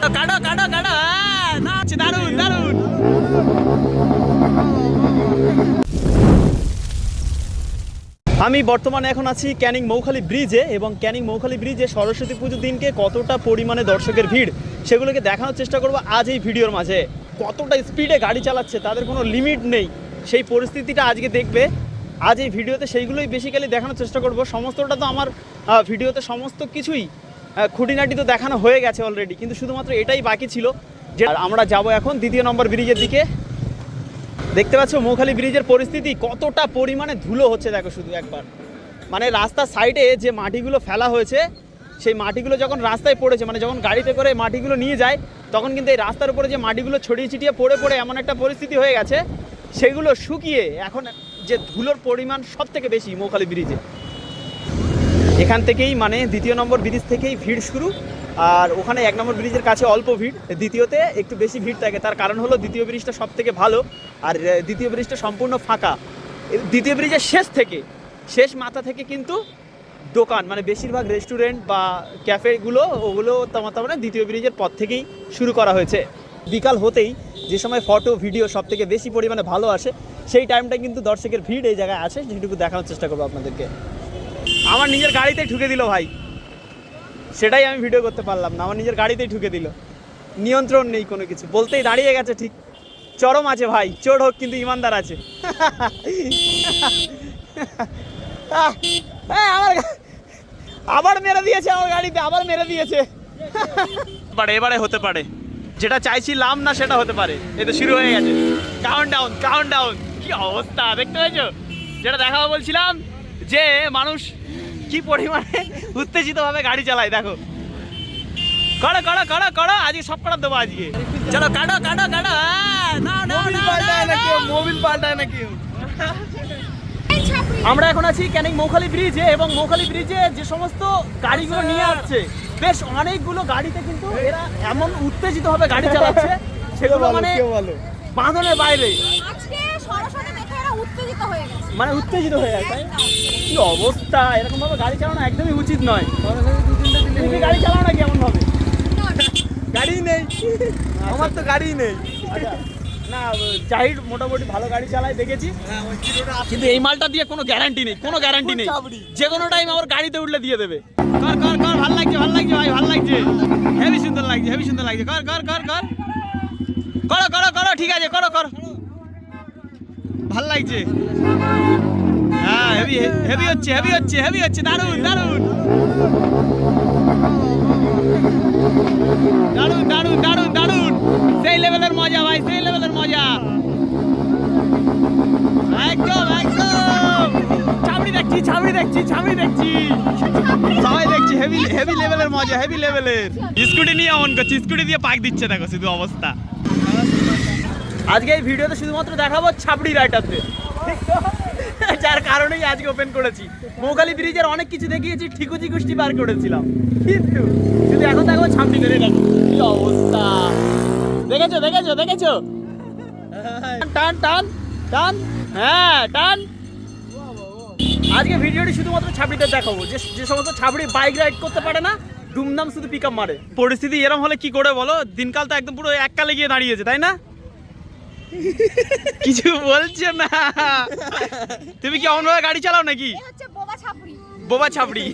কাটো কাটো কাটো, না দারুন দারুন। আমি বর্তমানে এখন আছি ক্যানিং মৌখালি ব্রিজে, এবং ক্যানিং মৌখালি ব্রিজে সরস্বতী পুজোর দিনকে কতটা পরিমাণে দর্শকের ভিড় সেগুলোকে দেখানোর চেষ্টা করব আজ এই ভিডিওর মাঝে। কতটা স্পিডে গাড়ি চালাচ্ছে, তাদের কোনো লিমিট নেই, সেই পরিস্থিতিটা আজকে দেখবে আজ এই ভিডিওতে। সেইগুলোই বেসিক্যালি দেখানোর চেষ্টা করব। সমস্তটা তো আমার ভিডিওতে সমস্ত কিছুই খুঁটিনাটি তো দেখানো হয়ে গেছে অলরেডি, কিন্তু শুধুমাত্র এটাই বাকি ছিল যে আমরা যাব এখন 2 নম্বর ব্রিজের দিকে। দেখতে পাচ্ছ মৌখালি ব্রিজের পরিস্থিতি কতটা পরিমাণে ধুলো হচ্ছে, দেখো শুধু একবার। মানে রাস্তার সাইডে যে মাটিগুলো ফেলা হয়েছে, সেই মাটিগুলো যখন রাস্তায় পড়েছে, মানে যখন গাড়িতে করে মাটিগুলো নিয়ে যায়, তখন কিন্তু এই রাস্তার উপরে যে মাটিগুলো ছড়িয়ে ছিটিয়ে পড়ে পড়ে এমন একটা পরিস্থিতি হয়ে গেছে, সেগুলো শুকিয়ে এখন যে ধুলোর পরিমাণ সব থেকে বেশি মৌখালি ব্রিজে। এখান থেকেই মানে 2 নম্বর ব্রিজ থেকেই ভিড় শুরু, আর ওখানে 1 নম্বর ব্রিজের কাছে অল্প ভিড়, দ্বিতীয়তে একটু বেশি ভিড় থাকে। তার কারণ হলো দ্বিতীয় ব্রিজটা সব থেকে ভালো, আর দ্বিতীয় ব্রিজটা সম্পূর্ণ ফাঁকা। দ্বিতীয় ব্রিজের শেষ মাথা থেকে কিন্তু দোকান, মানে বেশিরভাগ রেস্টুরেন্ট বা ক্যাফেগুলো ওগুলো মানে দ্বিতীয় ব্রিজের পর থেকেই শুরু করা হয়েছে। বিকাল হতেই যে সময় ফটো ভিডিও সব থেকে বেশি পরিমাণে ভালো আসে, সেই টাইমটা কিন্তু দর্শকের ভিড় এই জায়গায় আছে, যেটুকু দেখানোর চেষ্টা করবো আপনাদেরকে। আমার নিজের গাড়িতেই ঢুকে দিল ভাই, সেটাই আমি ভিডিও করতে পারলাম না। আমার নিজের গাড়িতেই ঢুকে দিল, নিয়ন্ত্রণ নেই কোনো কিছু, বলতেই দাঁড়িয়ে গেছে। ঠিক চরম আছে ভাই, চোর হোক কিন্তু ইমানদার আছে। আমার আবার মেরে দিয়েছে, আমার গাড়িতে আবার মেরে দিয়েছে। এবারে হতে পারে, যেটা চাইছিলাম না সেটা হতে পারে। এই তো শুরু হয়ে গেছে, কাউন্ট ডাউন। কি অবস্থা দেখতে পেয়েছো? যেটা দেখাবো বলছিলাম, যে মানুষ কি পরিমাণে উত্তেজিতভাবে গাড়ি চালায় দেখো। করো করো করো করো, আজকে সব করার দেবো আজকে। চলো কাটো কাটো কাটো, মোবিল পাল্টায় না কেউ। আমরা এখন আছি ক্যানিং মৌখালি ব্রিজে, এবং মৌখালি ব্রিজে যে সমস্ত গাড়িগুলো নিয়ে আসছে, বেশ অনেকগুলো গাড়িতে কিন্তু এরা এমন উত্তেজিতভাবে গাড়ি চালাচ্ছে, সেগুলো মানে বাঁধনের বাইরে। মানে উত্তেজিত হয়ে যায়, তাই কি অবস্থা? এরকম ভাবে গাড়ি চালানো একদমই উচিত নয়। তুমি গাড়ি চালাও না কেমন ভাবে? গাড়ি নেই আমার, তো গাড়ি নেই। না জাহিদ মোটামুটি ভালো গাড়ি চালায় দেখেছি, কিন্তু এই মালটা দিয়ে কোনো গ্যারান্টি নেই, কোনো গ্যারান্টি নেই। যে কোনো টাইম আমার গাড়িতে উঠলে দিয়ে দেবে। কর কর কর, ভালো লাগছে ভাই, ভালো লাগছে, হেভি সুন্দর লাগছে। কর কর কর কর করো করো করো, ঠিক আছে করো কর, ভাল লাগছে। হ্যাঁ হেভি হচ্ছে, দারুন দারুন দারুন দারুন দারুন দারুন, সেই লেভেলের মজা ভাই, সেই লেভেলের মজা, একদম একদম। ছাবড়ি দেখছি সবাই দেখছি, হেভি লেভেলের মজা, হেভি লেভেলের। স্কুটি নিয়ে অন করছি, স্কুটি দিয়ে পাক দিচ্ছে, দেখো শুধু অবস্থা। আজকে এই ভিডিওতে শুধুমাত্র দেখাবো ছাবড়ি রাইডারদের, যার কারণেই আজকে ওপেন করেছি। মৌখালি ব্রিজের অনেক কিছু দেখিয়েছি, ঠিকুজি গুষ্টি পার করেছিলাম, কিন্তু শুধু এখন দেখো ছাবড়ি করে। দেখো কি অবস্থা, দেখেছো? টান টান টান, হ্যাঁ টান। আজকে ভিডিওটি শুধুমাত্র ছাবড়িতে দেখাবো, যে সমস্ত ছাবড়ি বাইক রাইড করতে পারে না, দুমদাম শুধু পিক আপ মারে। পরিস্থিতি এরম হলে কি করে বলো? দিনকাল তো একদম পুরো এককালে গিয়ে দাঁড়িয়েছে, তাই না? কিছু বলছে না। তুমি কি অন্যভাবে গাড়ি চালাও নাকি? বোবা ছাবড়ি।